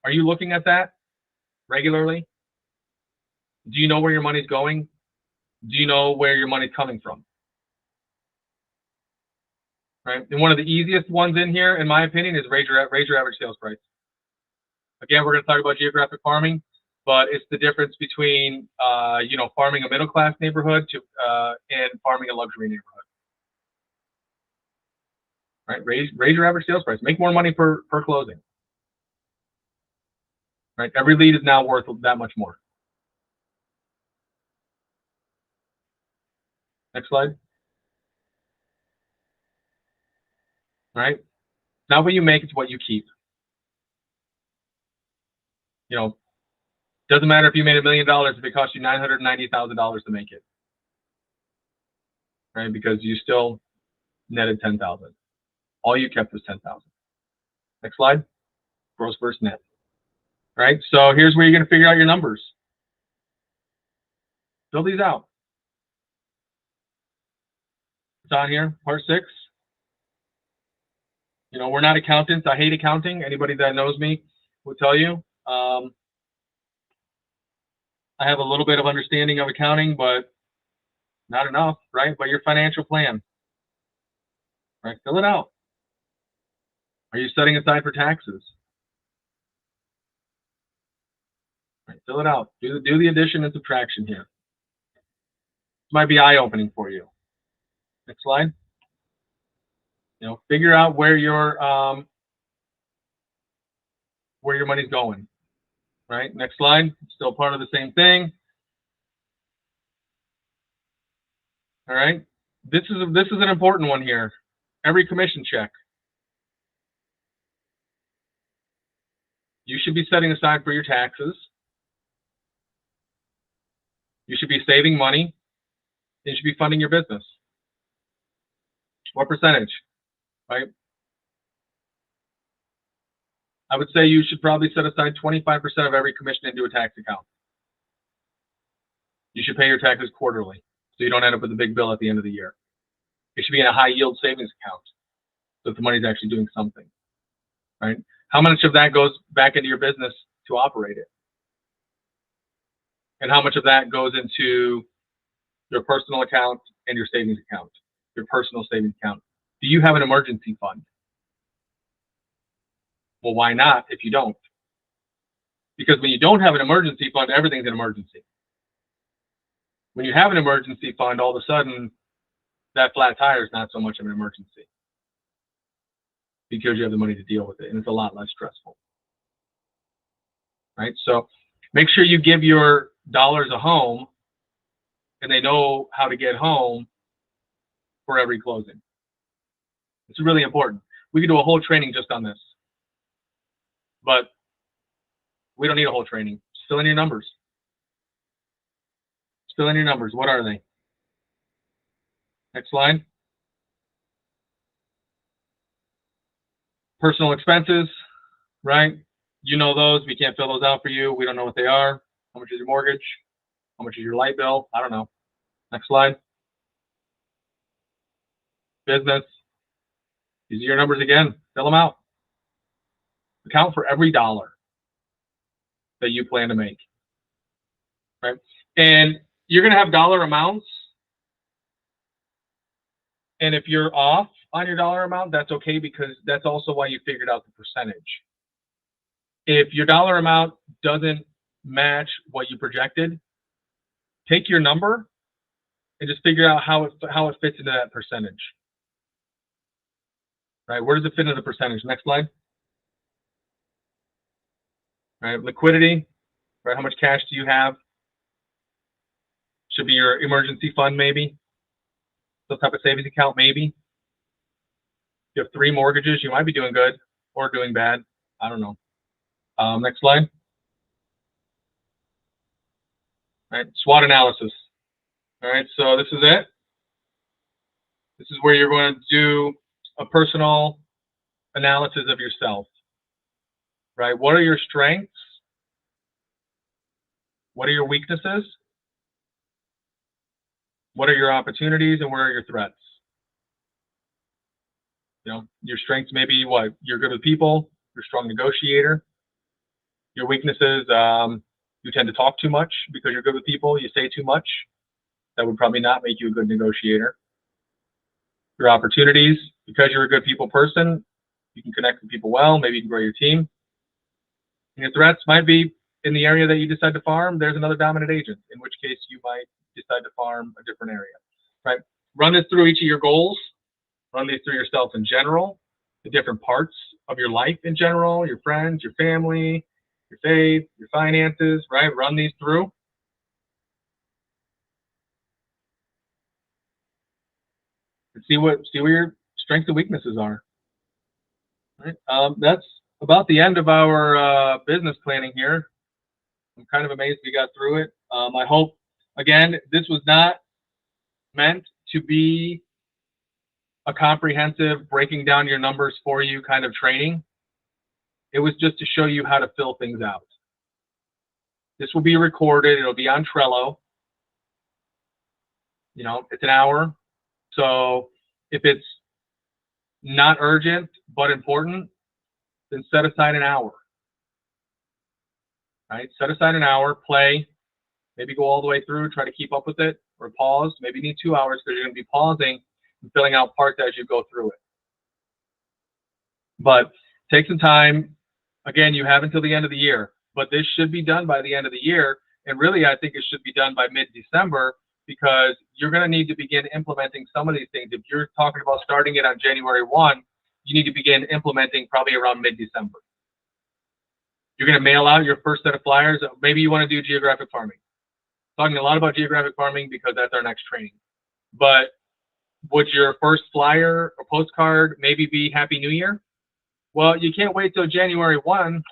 Are you looking at that regularly? Do you know where your money's going? Do you know where your money's coming from? Right? And one of the easiest ones in here, in my opinion, is raise your average sales price. Again, we're going to talk about geographic farming, but it's the difference between farming a middle class neighborhood and farming a luxury neighborhood. Right? Raise your average sales price. Make more money per closing. Right? Every lead is now worth that much more. Next slide. Right? Not what you make, it's what you keep. Doesn't matter if you made $1 million if it cost you $990,000 to make it. Right? Because you still netted 10,000. All you kept was 10,000. Next slide. Gross versus net. Right? So here's where you're going to figure out your numbers. Fill these out. It's on here, part 6. We're not accountants. I hate accounting. Anybody that knows me will tell you. I have a little bit of understanding of accounting, but not enough, right? But your financial plan, right? Fill it out. Are you setting aside for taxes? Right, fill it out. Do the addition and subtraction here. This might be eye-opening for you. Next slide. Figure out where your money's going. Right. Next slide. Still part of the same thing. All right. This is an important one here. Every commission check. You should be setting aside for your taxes. You should be saving money. You should be funding your business. What percentage? Right. I would say you should probably set aside 25% of every commission into a tax account. You should pay your taxes quarterly, so you don't end up with a big bill at the end of the year. It should be in a high yield savings account, so that the money's actually doing something. Right? How much of that goes back into your business to operate it? And how much of that goes into your personal account and your savings account, your personal savings account? Do you have an emergency fund? Well, why not if you don't? Because when you don't have an emergency fund, everything's an emergency. When you have an emergency fund, all of a sudden, that flat tire is not so much of an emergency because you have the money to deal with it, and it's a lot less stressful. Right? So make sure you give your dollars a home, and they know how to get home for every closing. It's really important. We could do a whole training just on this, but we don't need a whole training. Just fill in your numbers. Just fill in your numbers. What are they? Next slide. Personal expenses, right? You know those. We can't fill those out for you. We don't know what they are. How much is your mortgage? How much is your light bill? I don't know. Next slide. Business. These are your numbers again. Fill them out. Account for every dollar that you plan to make. Right? And you're going to have dollar amounts. And if you're off on your dollar amount, that's okay, because that's also why you figured out the percentage. If your dollar amount doesn't match what you projected, take your number and just figure out how it fits into that percentage. Right? Where does it fit into the percentage? Next slide. Right? Liquidity. Right? How much cash do you have? Should be your emergency fund, maybe. Some type of savings account, maybe. If you have 3 mortgages, you might be doing good or doing bad. I don't know. Next slide. All right, SWOT analysis. All right, so this is it. This is where you're going to do a personal analysis of yourself. Right? What are your strengths? What are your weaknesses? What are your opportunities, and where are your threats? Your strengths may be what? You're good with people. You're a strong negotiator. Your weaknesses, you tend to talk too much because you're good with people. You say too much. That would probably not make you a good negotiator. Your opportunities, because you're a good people person, you can connect with people well. Maybe you can grow your team. And your threats might be in the area that you decide to farm, there's another dominant agent, in which case you might decide to farm a different area, right? Run this through each of your goals. Run these through yourself in general, the different parts of your life in general, your friends, your family, your faith, your finances, right? Run these through. And see where your strengths and weaknesses are. Right? That's about the end of our business planning here. I'm kind of amazed we got through it. I hope, again, this was not meant to be a comprehensive breaking down your numbers for you kind of training. It was just to show you how to fill things out. This will be recorded. It'll be on Trello. You know, it's an hour. So if it's not urgent but important, then set aside an hour. Right? Set aside an hour, play, maybe go all the way through, try to keep up with it, or pause. Maybe you need 2 hours because you're going to be pausing and filling out parts as you go through it. But take some time. Again, you have until the end of the year, but this should be done by the end of the year. And really, I think it should be done by mid-December, because you're going to need to begin implementing some of these things. If you're talking about starting it on January 1, you need to begin implementing probably around mid-December. You're going to mail out your first set of flyers. Maybe you want to do geographic farming. Talking a lot about geographic farming because that's our next training. But would your first flyer or postcard maybe be Happy New Year? Well, you can't wait till January 1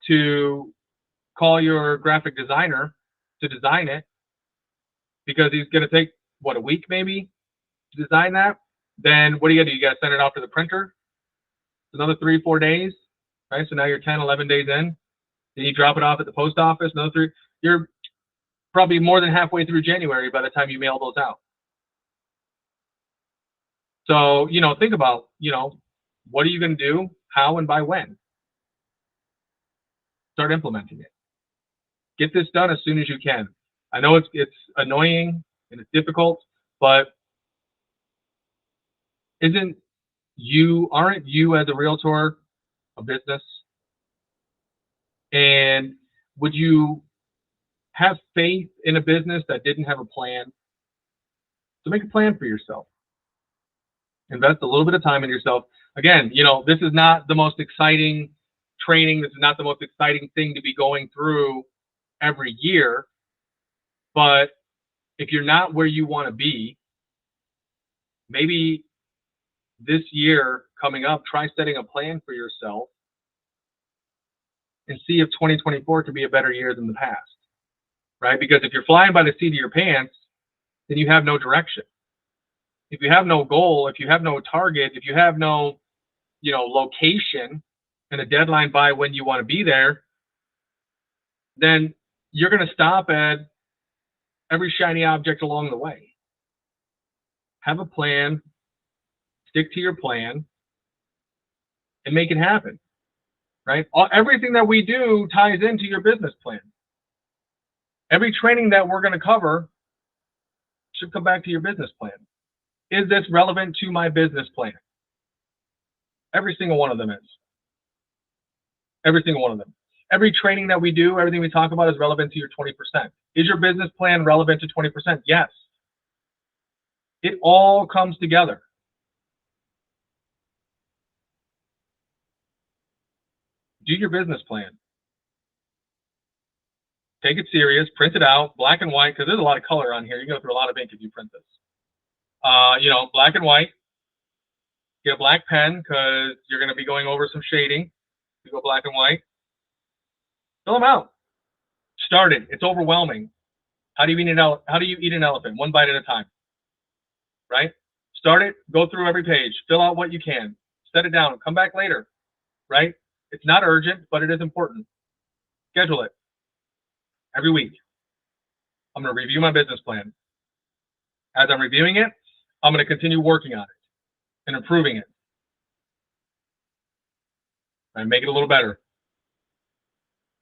to call your graphic designer to design it, because he's going to take, what, a week maybe to design that? Then what do? You got to send it off to the printer. It's another 3-4 days, right? So now you're 10, 11 days in. Then you drop it off at the post office, another 3. You're probably more than halfway through January by the time you mail those out. So, you know, think about, you know, what are you going to do, how, and by when? Start implementing it. Get this done as soon as you can. I know it's annoying and it's difficult, but aren't you as a realtor a business? And would you have faith in a business that didn't have a plan? So make a plan for yourself. Invest a little bit of time in yourself. Again, you know, this is not the most exciting training. This is not the most exciting thing to be going through every year. But if you're not where you want to be, maybe this year coming up, try setting a plan for yourself and see if 2024 could be a better year than the past, right? Because if you're flying by the seat of your pants, then you have no direction. If you have no goal, if you have no target, if you have no, you know, location and a deadline by when you want to be there, then you're going to stop at every shiny object along the way. Have a plan, stick to your plan, and make it happen, right? Everything that we do ties into your business plan. Every training that we're going to cover should come back to your business plan. Is this relevant to my business plan? Every single one of them is. Every single one of them. Every training that we do, everything we talk about is relevant to your 20%. Is your business plan relevant to 20%? Yes. It all comes together. Do your business plan. Take it serious, print it out, black and white, because there's a lot of color on here. You can go through a lot of ink if you print this. You know, black and white. Get a black pen because you're going to be going over some shading. You go black and white. Fill them out. Start it. It's overwhelming. How do you eat an elephant? One bite at a time. Right? Start it. Go through every page. Fill out what you can. Set it down. Come back later. Right? It's not urgent, but it is important. Schedule it. Every week. I'm going to review my business plan. As I'm reviewing it, I'm going to continue working on it and improving it. and make it a little better.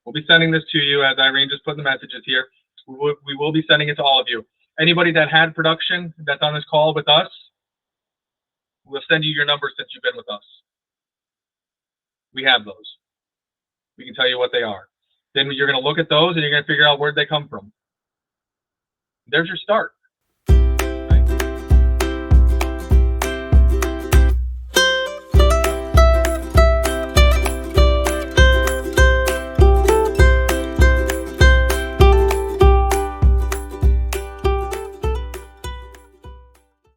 We'll be sending this to you, as Irene just put in the messages here. We will be sending it to all of you. Anybody that had production that's on this call with us, we'll send you your numbers since you've been with us. We have those. We can tell you what they are. Then you're going to look at those and you're going to figure out where they come from. There's your start.